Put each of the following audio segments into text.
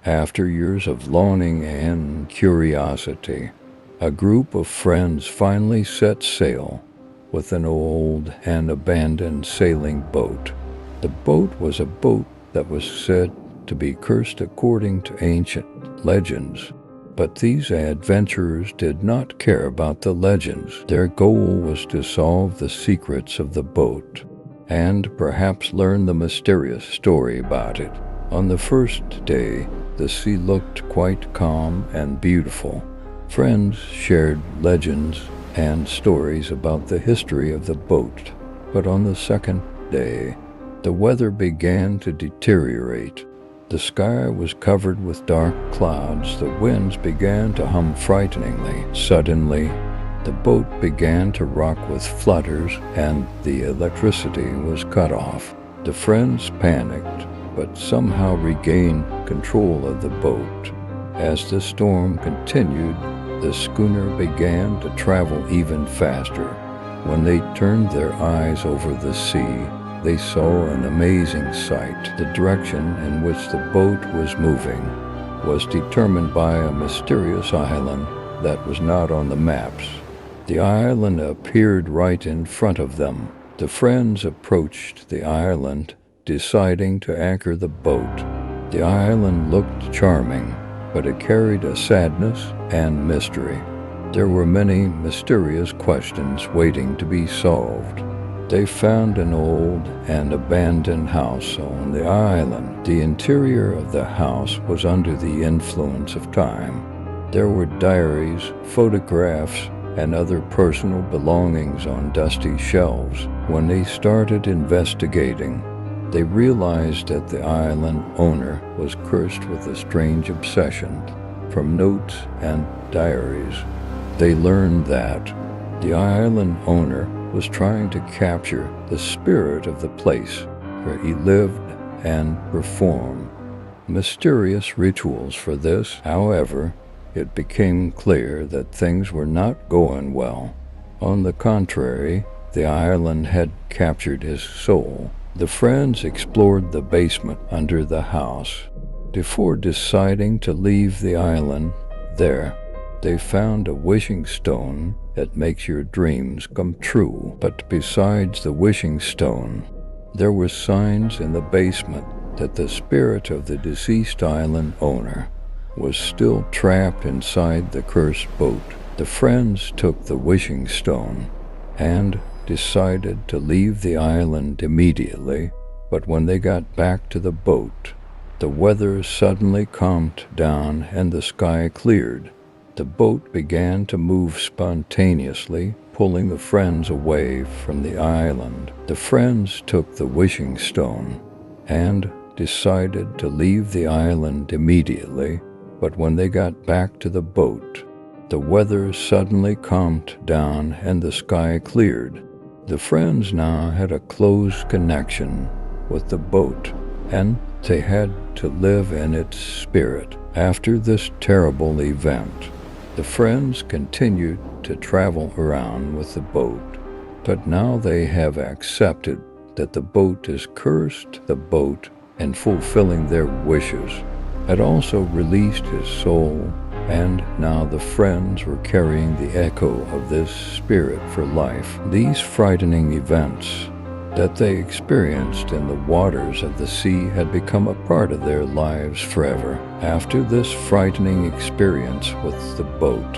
After years of longing and curiosity, a group of friends finally set sail with an old and abandoned sailing boat. The boat was a boat that was said to be cursed according to ancient legends. But these adventurers did not care about the legends. Their goal was to solve the secrets of the boat and perhaps learn the mysterious story about it. On the first day, the sea looked quite calm and beautiful. Friends shared legends and stories about the history of the boat. But on the second day, the weather began to deteriorate. The sky was covered with dark clouds. The winds began to hum frighteningly. Suddenly, the boat began to rock with flutters, and the electricity was cut off. The friends panicked, but somehow regained control of the boat. As the storm continued, the schooner began to travel even faster. When they turned their eyes over the sea, they saw an amazing sight. The direction in which the boat was moving was determined by a mysterious island that was not on the maps. The island appeared right in front of them. The friends approached the island, deciding to anchor the boat. The island looked charming, but it carried a sadness and mystery. There were many mysterious questions waiting to be solved. They found an old and abandoned house on the island. The interior of the house was under the influence of time. There were diaries, photographs, and other personal belongings on dusty shelves. When they started investigating, they realized that the island owner was cursed with a strange obsession. From notes and diaries, they learned that the island owner was trying to capture the spirit of the place where he lived and perform mysterious rituals for this. However, it became clear that things were not going well. On the contrary, the island had captured his soul. The friends explored the basement under the house. Before deciding to leave the island there, they found a wishing stone that makes your dreams come true. But besides the wishing stone, there were signs in the basement that the spirit of the deceased island owner was still trapped inside the cursed boat. The friends took the wishing stone and decided to leave the island immediately. But when they got back to the boat, the weather suddenly calmed down and the sky cleared. The boat began to move spontaneously, pulling the friends away from the island. The friends took the wishing stone and decided to leave the island immediately. But when they got back to the boat, the weather suddenly calmed down and the sky cleared. The friends now had a close connection with the boat, and they had to live in its spirit. After this terrible event, the friends continued to travel around with the boat, but now they have accepted that the boat is cursed. The boat, in fulfilling their wishes, had also released his soul, and now the friends were carrying the echo of this spirit for life. These frightening events that they experienced in the waters of the sea had become a part of their lives forever. After this frightening experience with the boat,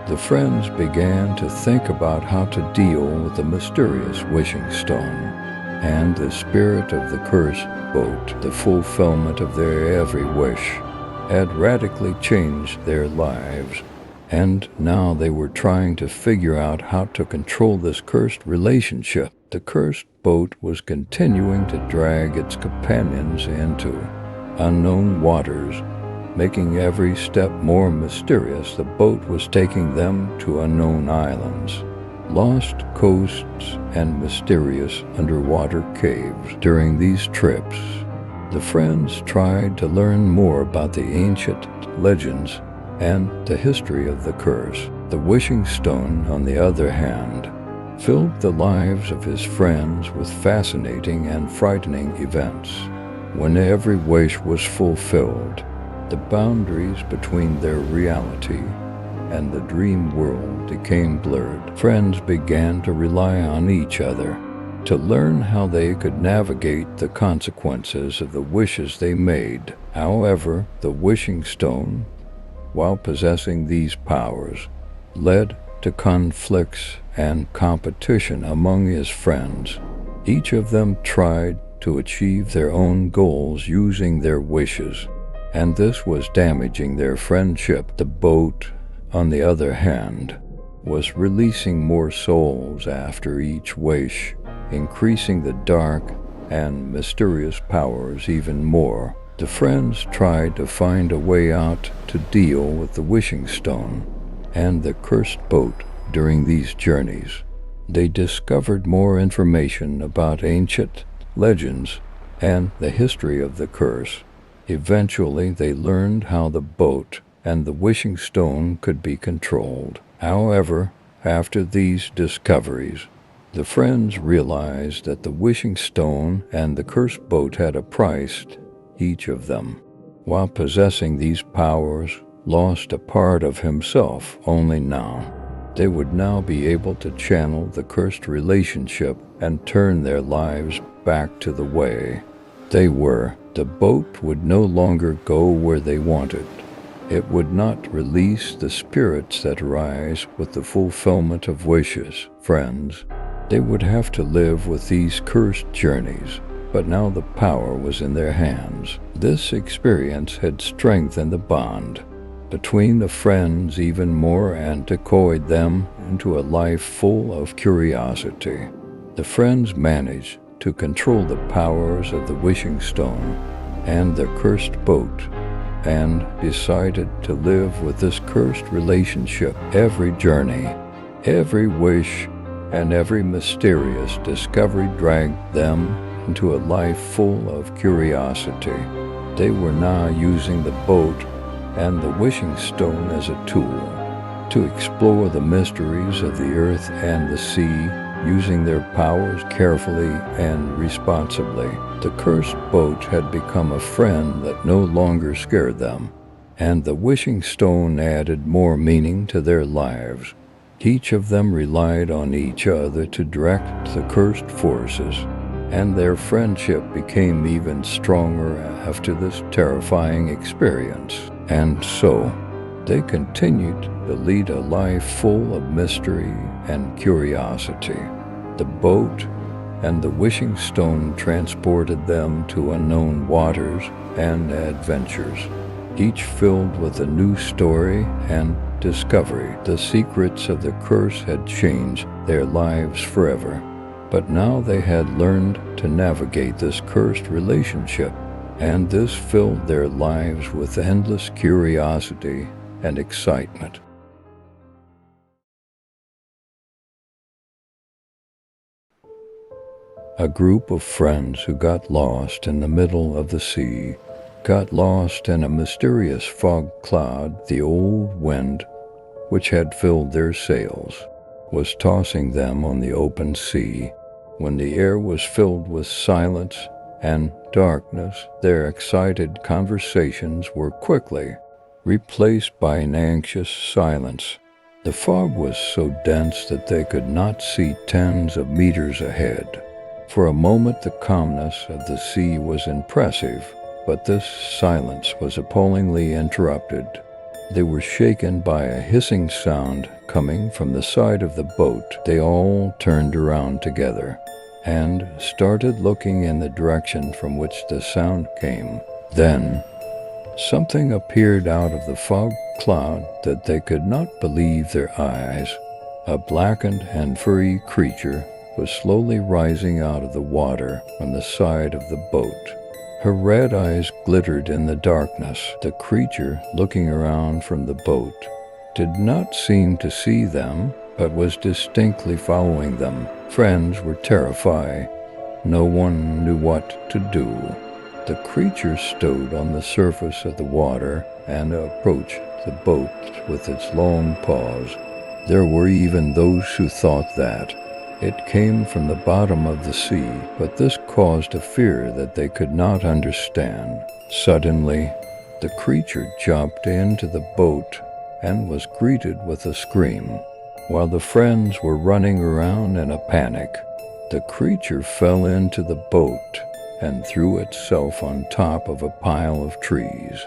the friends began to think about how to deal with the mysterious wishing stone and the spirit of the cursed boat. The fulfillment of their every wish had radically changed their lives, and now they were trying to figure out how to control this cursed relationship. The cursed boat was continuing to drag its companions into unknown waters, making every step more mysterious. The boat was taking them to unknown islands, lost coasts, and mysterious underwater caves. During these trips, the friends tried to learn more about the ancient legends and the history of the curse. The wishing stone, on the other hand, filled the lives of his friends with fascinating and frightening events. When every wish was fulfilled, The boundaries between their reality and the dream world became blurred. Friends began to rely on each other to learn how they could navigate the consequences of the wishes they made. However, the wishing stone, while possessing these powers, led to conflicts and competition among his friends. Each of them tried to achieve their own goals using their wishes, and this was damaging their friendship. The boat, on the other hand, was releasing more souls after each wish, increasing the dark and mysterious powers even more. The friends tried to find a way out to deal with the wishing stone and the cursed boat. During these journeys, they discovered more information about ancient legends and the history of the curse. Eventually, they learned how the boat and the wishing stone could be controlled. However, after these discoveries, the friends realized that the wishing stone and the cursed boat had a price. Each of them, while possessing these powers, lost a part of himself. Only now, they would now be able to channel the cursed relationship and turn their lives back to the way they were. The boat would no longer go where they wanted. It would not release the spirits that rise with the fulfillment of wishes. Friends, they would have to live with these cursed journeys, but now the power was in their hands. This experience had strengthened the bond between the friends even more and decoyed them into a life full of curiosity. The friends managed to control the powers of the wishing stone and the cursed boat, and decided to live with this cursed relationship. Every journey, every wish, and every mysterious discovery dragged them into a life full of curiosity. They were now using the boat and the wishing stone as a tool to explore the mysteries of the earth and the sea, using their powers carefully and responsibly. The cursed boat had become a friend that no longer scared them, and the wishing stone added more meaning to their lives. Each of them relied on each other to direct the cursed forces, and their friendship became even stronger after this terrifying experience. And so, they continued to lead a life full of mystery and curiosity. The boat and the wishing stone transported them to unknown waters and adventures, each filled with a new story and discovery. The secrets of the curse had changed their lives forever, but now they had learned to navigate this cursed relationship, and this filled their lives with endless curiosity and excitement. A group of friends who got lost in the middle of the sea, got lost in a mysterious fog cloud. The old wind, which had filled their sails, was tossing them on the open sea. When the air was filled with silence and darkness, their excited conversations were quickly replaced by an anxious silence. The fog was so dense that they could not see tens of meters ahead. For a moment, the calmness of the sea was impressive, but this silence was appallingly interrupted. They were shaken by a hissing sound coming from the side of the boat. They all turned around together and started looking in the direction from which the sound came. Then, something appeared out of the fog cloud that they could not believe their eyes. A blackened and furry creature was slowly rising out of the water on the side of the boat. Her red eyes glittered in the darkness. The creature, looking around from the boat, did not seem to see them, but was distinctly following them. Friends were terrified. No one knew what to do. The creature stood on the surface of the water and approached the boat with its long paws. There were even those who thought that it came from the bottom of the sea, but this caused a fear that they could not understand. Suddenly, The creature jumped into the boat and was greeted with a scream. While the friends were running around in a panic, the creature fell into the boat and threw itself on top of a pile of trees.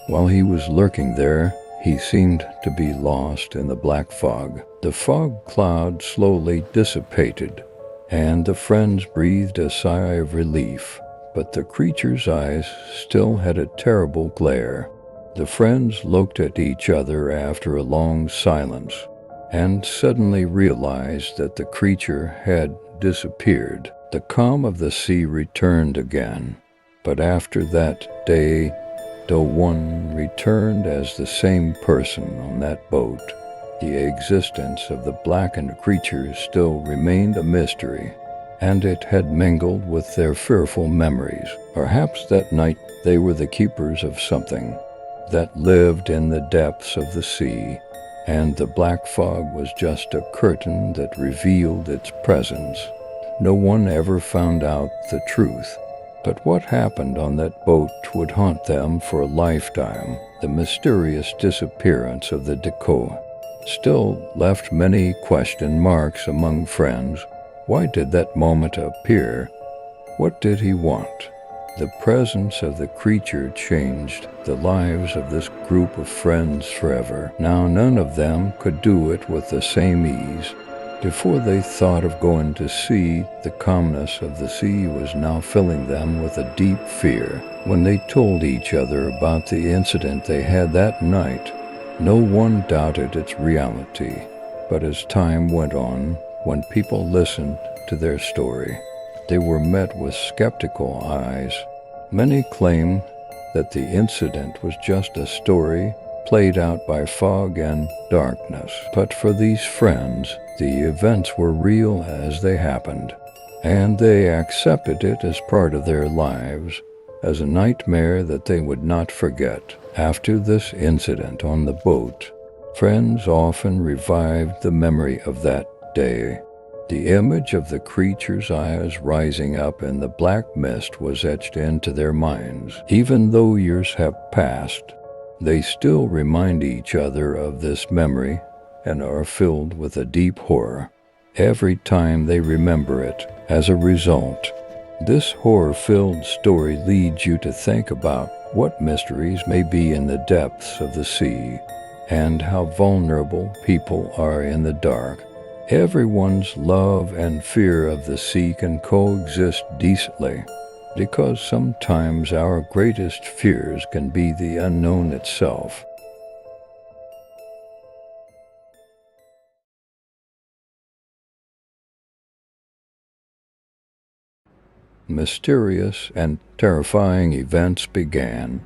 While he was lurking there, he seemed to be lost in the black fog. The fog cloud slowly dissipated, and the friends breathed a sigh of relief, but the creature's eyes still had a terrible glare. The friends looked at each other after a long silence, and suddenly realized that the creature had disappeared. The calm of the sea returned again, but after that day, though one returned as the same person on that boat, the existence of the blackened creature still remained a mystery, and it had mingled with their fearful memories. Perhaps that night they were the keepers of something that lived in the depths of the sea, and the black fog was just a curtain that revealed its presence. No one ever found out the truth, but what happened on that boat would haunt them for a lifetime. The mysterious disappearance of the Deco still left many question marks among friends. Why did that moment appear? What did he want? The presence of the creature changed the lives of this group of friends forever. Now none of them could do it with the same ease. Before they thought of going to sea, the calmness of the sea was now filling them with a deep fear. When they told each other about the incident they had that night, no one doubted its reality. But as time went on, when people listened to their story, they were met with skeptical eyes. Many claimed that the incident was just a story played out by fog and darkness. But for these friends, the events were real as they happened, and they accepted it as part of their lives, as a nightmare that they would not forget. After this incident on the boat, friends often revived the memory of that day. The image of the creature's eyes rising up in the black mist was etched into their minds. Even though years have passed, they still remind each other of this memory and are filled with a deep horror every time they remember it. As a result, this horror-filled story leads you to think about what mysteries may be in the depths of the sea and how vulnerable people are in the dark. Everyone's love and fear of the sea can coexist decently, because sometimes our greatest fears can be the unknown itself. Mysterious and terrifying events began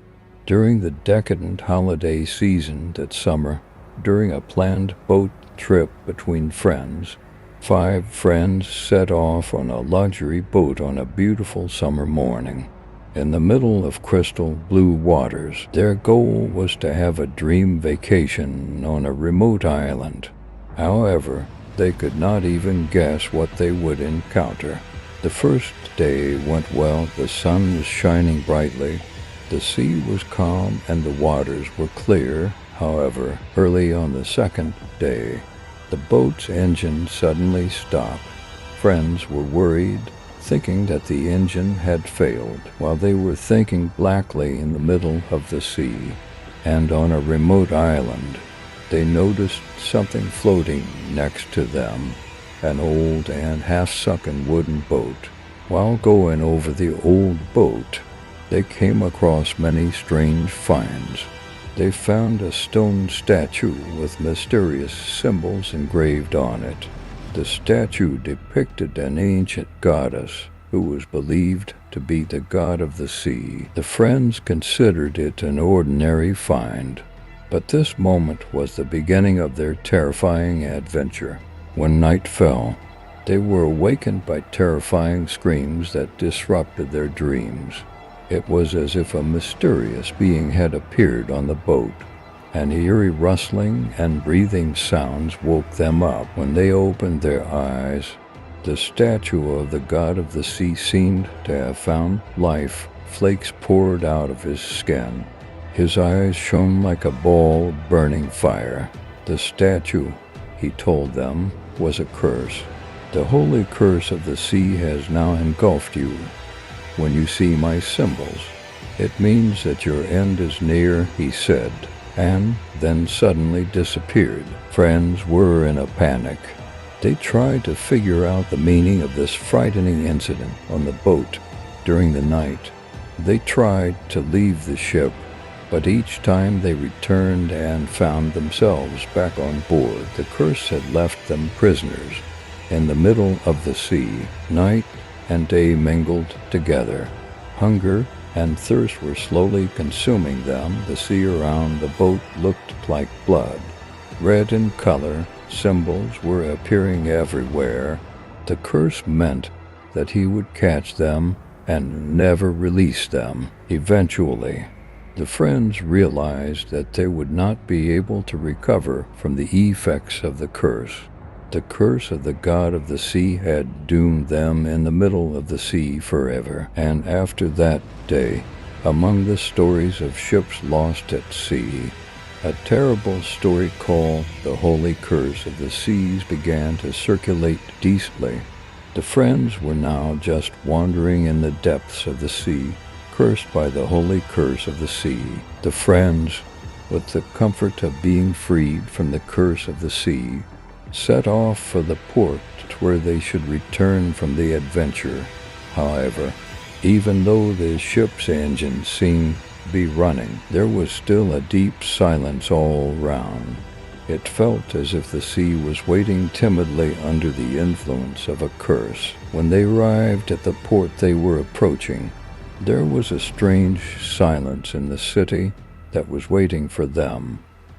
during the decadent holiday season that summer. During a planned boat trip between friends, 5 friends set off on a luxury boat on a beautiful summer morning. In the middle of crystal blue waters, their goal was to have a dream vacation on a remote island. However, they could not even guess what they would encounter. The first day went well. The sun was shining brightly, the sea was calm, and the waters were clear. However, early on the second day, the boat's engine suddenly stopped. Friends were worried, thinking that the engine had failed. While they were thinking blackly in the middle of the sea and on a remote island, they noticed something floating next to them, an old and half-sunken wooden boat. While going over the old boat, they came across many strange finds. They found a stone statue with mysterious symbols engraved on it. The statue depicted an ancient goddess who was believed to be the god of the sea. The friends considered it an ordinary find, but this moment was the beginning of their terrifying adventure. When night fell, they were awakened by terrifying screams that disrupted their dreams. It was as if a mysterious being had appeared on the boat, and eerie rustling and breathing sounds woke them up. When they opened their eyes, the statue of the god of the sea seemed to have found life. Flakes poured out of his skin. His eyes shone like a ball of burning fire. The statue, he told them, was a curse. The holy curse of the sea has now engulfed you. When you see my symbols, it means that your end is near, he said, and then suddenly disappeared. Friends were in a panic. They tried to figure out the meaning of this frightening incident on the boat during the night. They tried to leave the ship, but each time they returned and found themselves back on board. The curse had left them prisoners in the middle of the sea. Night and day mingled together. Hunger and thirst were slowly consuming them. The sea around the boat looked like blood. Red in color, symbols were appearing everywhere. The curse meant that he would catch them and never release them. Eventually, the friends realized that they would not be able to recover from the effects of the curse. The curse of the god of the sea had doomed them in the middle of the sea forever. And after that day, among the stories of ships lost at sea, a terrible story called the Holy Curse of the Seas began to circulate decently. The friends were now just wandering in the depths of the sea, cursed by the holy curse of the sea. The friends, with the comfort of being freed from the curse of the sea, set off for the port where they should return from the adventure. However, even though the ship's engines seemed to be running, there was still a deep silence all round. It felt as if the sea was waiting timidly under the influence of a curse. When they arrived at the port they were approaching, there was a strange silence in the city that was waiting for them.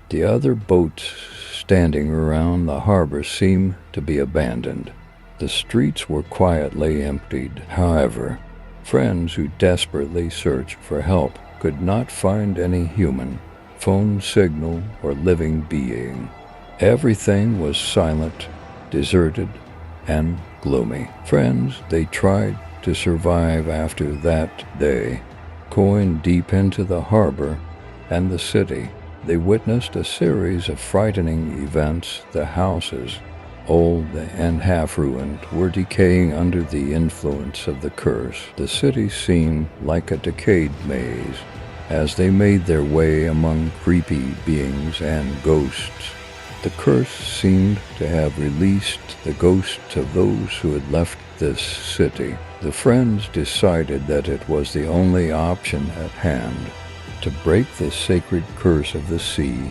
The other boats standing around the harbor seemed to be abandoned. The streets were quietly emptied. However, friends who desperately searched for help could not find any human, phone signal, or living being. Everything was silent, deserted, and gloomy. Friends, they tried to survive after that day. Going deep into the harbor and the city, they witnessed a series of frightening events. The houses, old and half-ruined, were decaying under the influence of the curse. The city seemed like a decayed maze as they made their way among creepy beings and ghosts. The curse seemed to have released the ghosts of those who had left this city. The friends decided that it was the only option at hand. To break the sacred curse of the sea,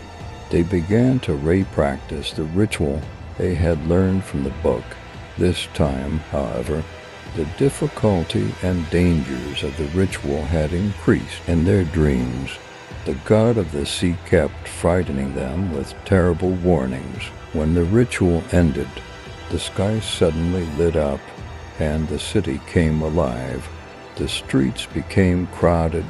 they began to re-practice the ritual they had learned from the book. This time, however, the difficulty and dangers of the ritual had increased. In their dreams, the god of the sea kept frightening them with terrible warnings. When the ritual ended, the sky suddenly lit up and the city came alive. The streets became crowded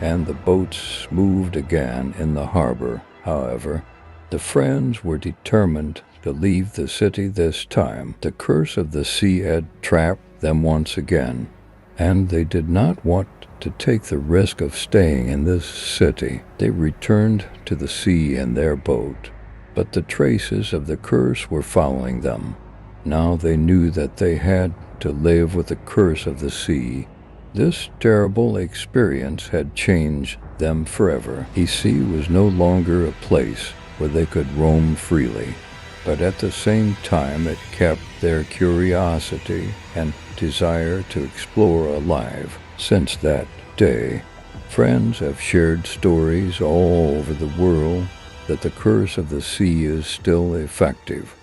and the boats moved again in the harbor. However, the friends were determined to leave the city this time. The curse of the sea had trapped them once again, and they did not want to take the risk of staying in this city. They returned to the sea in their boat, but the traces of the curse were following them. Now they knew that they had to live with the curse of the sea. This terrible experience had changed them forever. The sea was no longer a place where they could roam freely, but at the same time it kept their curiosity and desire to explore alive. Since that day, friends have shared stories all over the world that the curse of the sea is still effective.